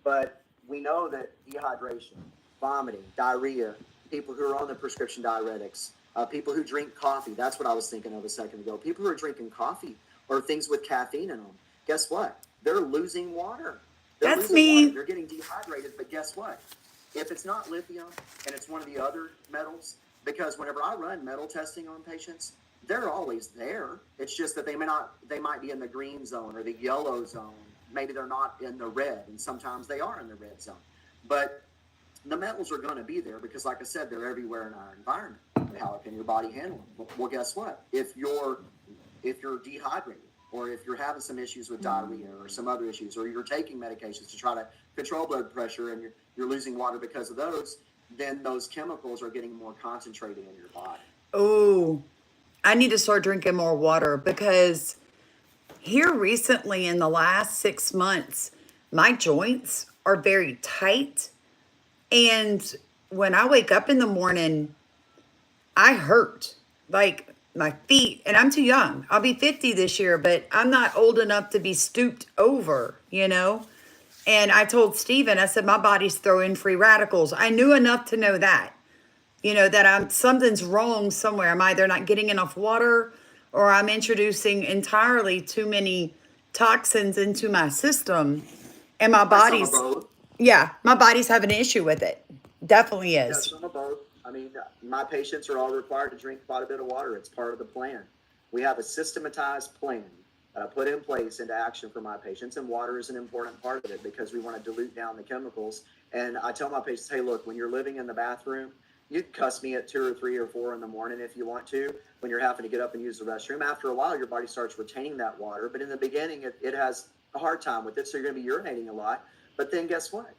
But we know that dehydration, vomiting, diarrhea, people who are on the prescription diuretics, people who drink coffee, that's what I was thinking of a second ago. People who are drinking coffee or things with caffeine in them, guess what? They're losing water. They're That's losing water. me. They're getting dehydrated. But guess what? If it's not lithium and it's one of the other metals, because whenever I run metal testing on patients, they're always there. It's just that they might be in the green zone or the yellow zone. Maybe they're not in the red, and sometimes they are in the red zone. But the metals are going to be there because, like I said, they're everywhere in our environment. How can your body handle them? Well, guess what? If you're dehydrated, or if you're having some issues with diarrhea or some other issues, or you're taking medications to try to control blood pressure and you're losing water because of those, then those chemicals are getting more concentrated in your body. Oh, I need to start drinking more water because here recently in the last 6 months, my joints are very tight. And when I wake up in the morning, I hurt like my feet, and I'm too young. I'll be 50 this year, but I'm not old enough to be stooped over, you know? And I told Steven, I said, my body's throwing free radicals. I knew enough to know that, that something's wrong somewhere. I'm either not getting enough water or I'm introducing entirely too many toxins into my system. And my Some of body's, both. yeah, my body's having an issue with it. Definitely Yeah, is. some of both. I mean, my patients are all required to drink quite a bit of water. It's part of the plan. We have a systematized plan that I put in place into action for my patients, and water is an important part of it because we want to dilute down the chemicals. And I tell my patients, hey, look, when you're living in the bathroom, you can cuss me at 2 or 3 or 4 in the morning if you want to, when you're having to get up and use the restroom. After a while, your body starts retaining that water. But in the beginning, it has a hard time with it, so you're going to be urinating a lot. But then guess what?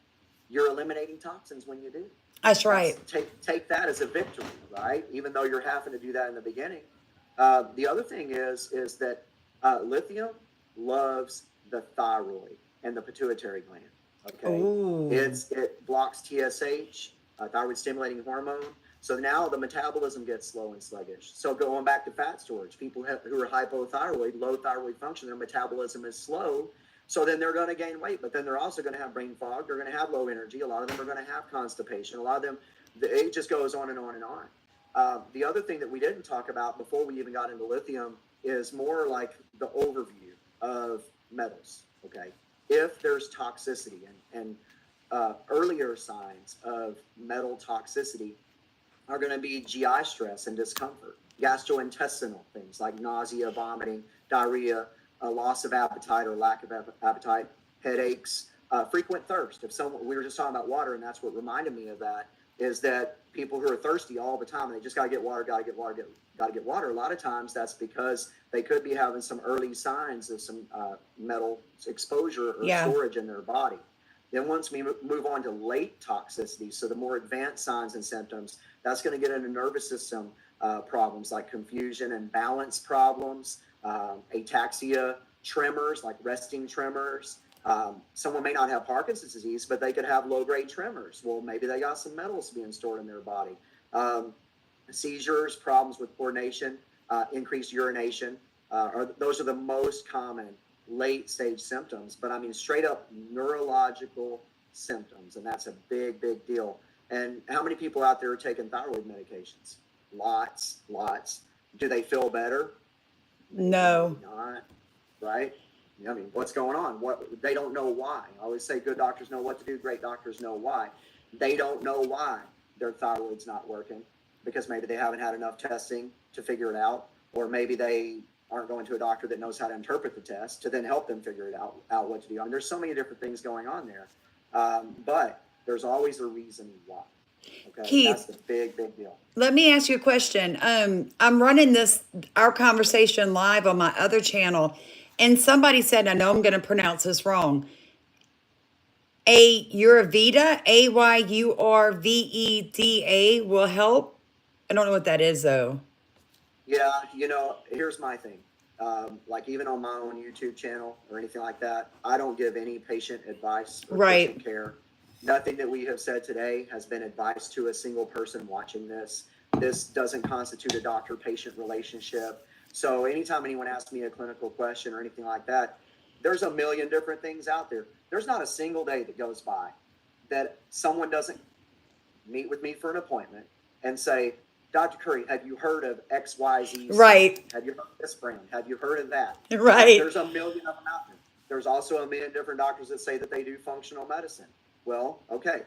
You're eliminating toxins when you do. That's That's right. take that as a victory, right? Even though you're having to do that in the beginning. The other thing is that lithium loves the thyroid and the pituitary gland. Okay, Oh, it blocks TSH, thyroid stimulating hormone. So now the metabolism gets slow and sluggish. So going back to fat storage, people who are hypothyroid, low thyroid function, their metabolism is slow. So then they're going to gain weight, but then they're also going to have brain fog. They're going to have low energy. A lot of them are going to have constipation. A lot of them, it just goes on and on and on. The other thing that we didn't talk about before we even got into lithium is more like the overview of metals. Okay, if there's toxicity and earlier signs of metal toxicity are going to be GI stress and discomfort, gastrointestinal things like nausea, vomiting, diarrhea, a loss of appetite or lack of appetite, headaches, frequent thirst. If someone, we were just talking about water, and that's what reminded me of that, is that people who are thirsty all the time, and they just got to get water, got to get water, got to get water. A lot of times that's because they could be having some early signs of some metal exposure or yeah. storage in their body. Then once we move on to late toxicity, so the more advanced signs and symptoms, that's going to get into nervous system problems like confusion and balance problems, ataxia, tremors like resting tremors. Someone may not have Parkinson's disease, but they could have low-grade tremors. Well, maybe they got some metals being stored in their body. Seizures, problems with coordination, increased urination, those are the most common late-stage symptoms. But I mean, straight up neurological symptoms, and that's a big, big deal. And how many people out there are taking thyroid medications? Lots, lots. Do they feel better? Maybe, No. maybe not, right? I mean, what's going on? What, they don't know why. I always say good doctors know what to do, great doctors know why. They don't know why their thyroid's not working because maybe they haven't had enough testing to figure it out, or maybe they aren't going to a doctor that knows how to interpret the test to then help them figure it out what to do. I mean, there's so many different things going on there, but there's always a reason why. Okay, that's Keith, the big, big deal. let me ask you a question. I'm running our conversation live on my other channel, and somebody said, I know I'm going to pronounce this wrong. Ayurveda, Ayurveda will help. I don't know what that is though. Yeah, here's my thing. Like even on my own YouTube channel or anything like that, I don't give any patient advice or Right. patient care. Nothing that we have said today has been advice to a single person watching this. This doesn't constitute a doctor-patient relationship. So anytime anyone asks me a clinical question or anything like that, there's a million different things out there. there's not a single day that goes by that someone doesn't meet with me for an appointment and say, Dr. Curry, have you heard of XYZ? Right. Have you heard of this brand? Have you heard of that? Right. There's a million of them out there. There's also a million different doctors that say that they do functional medicine. Well, okay,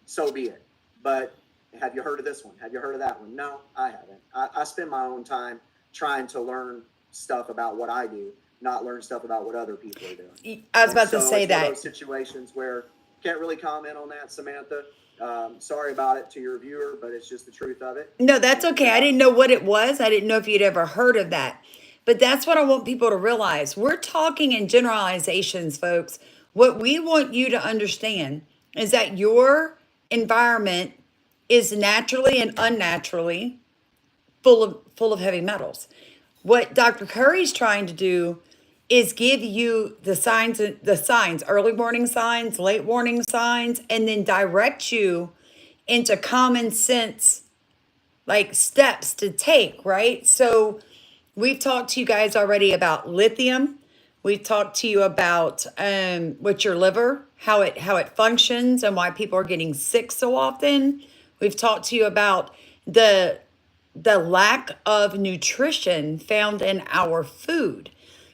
so be it. But have you heard of this one? Have you heard of that one? No, I haven't. I spend my own time trying to learn stuff about what I do, not learn stuff about what other people are doing. I was about to So say it's one of that. those situations where can't really comment on that, Samantha. Sorry about it to your viewer, but it's just the truth of it. No, that's okay. I didn't know what it was. I didn't know if you'd ever heard of that. But that's what I want people to realize. We're talking in generalizations, folks. What we want you to understand is that your environment is naturally and unnaturally full of heavy metals. What Dr. Curry's trying to do is give you the signs, early warning signs, late warning signs, and then direct you into common sense like steps to take, right? So we've talked to you guys already about lithium. We've talked to you about what your liver, how it functions, and why people are getting sick so often. We've talked to you about the the lack of nutrition found in our food,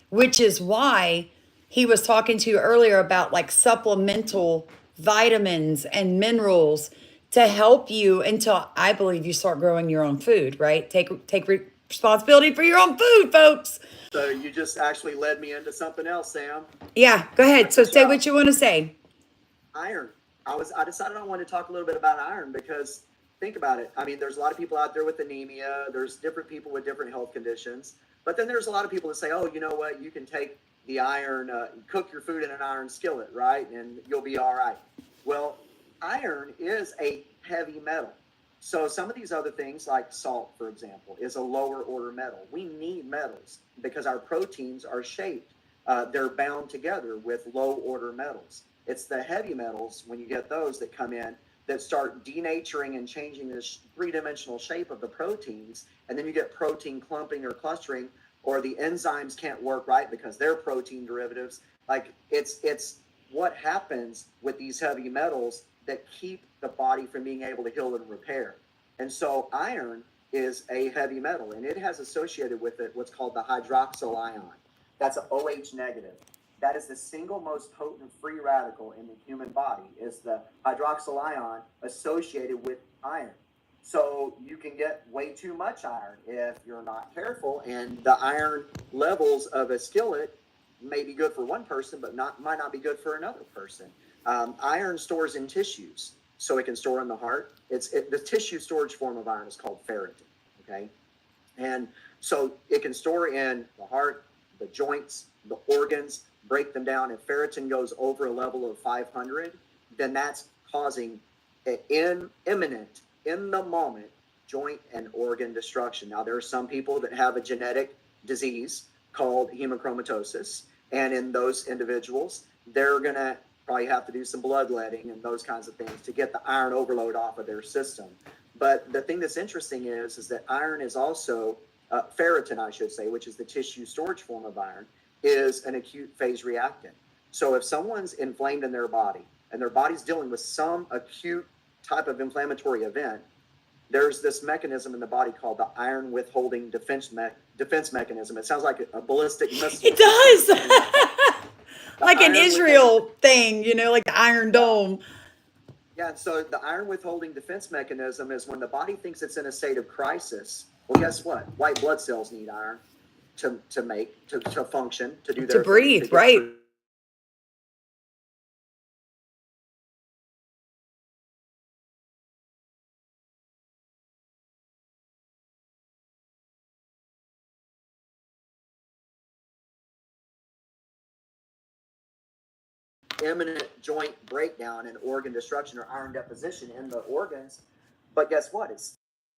which is why he was talking to you earlier about like supplemental vitamins and minerals to help you until I believe you start growing your own food, right? Take responsibility for your own food, folks. So you just actually led me into something else, Sam. Yeah, go ahead. So say what you want to say. Iron. I decided I wanted to talk a little bit about iron because think about it. I mean, there's a lot of people out there with anemia. There's different people with different health conditions. But then there's a lot of people that say, oh, you know what? You can take the iron, cook your food in an iron skillet, right? And you'll be all right. Well, iron is a heavy metal. So some of these other things like salt, for example, is a lower order metal. We need metals because our proteins are shaped. They're bound together with low order metals. It's the heavy metals, when you get those that come in, that start denaturing and changing this three-dimensional shape of the proteins. And then you get protein clumping or clustering, or the enzymes can't work right because they're protein derivatives. Like it's what happens with these heavy metals that keep the body from being able to heal and repair. And so iron is a heavy metal, and it has associated with it what's called the hydroxyl ion. That's an OH negative. That is the single most potent free radical in the human body, is the hydroxyl ion associated with iron. So you can get way too much iron if you're not careful, and the iron levels of a skillet may be good for one person, but might not be good for another person. Iron stores in tissues, so it can store in the heart. The tissue storage form of iron is called ferritin, okay? And so it can store in the heart, the joints, the organs, break them down. If ferritin goes over a level of 500, then that's causing imminent, in the moment, joint and organ destruction. Now, there are some people that have a genetic disease called hemochromatosis, and in those individuals, they're going to probably have to do some bloodletting and those kinds of things to get the iron overload off of their system. But the thing that's interesting is that iron is also, ferritin, I should say, which is the tissue storage form of iron, is an acute phase reactant. So if someone's inflamed in their body and their body's dealing with some acute type of inflammatory event, there's this mechanism in the body called the iron withholding defense mechanism. It sounds like a ballistic missile. It does. Like an Israel thing, like the Iron Dome. Yeah, so the iron withholding defense mechanism is when the body thinks it's in a state of crisis. Well, guess what? White blood cells need iron to function, to do their To breathe, thing, right? Imminent joint breakdown and organ destruction or iron deposition in the organs. But guess what? It's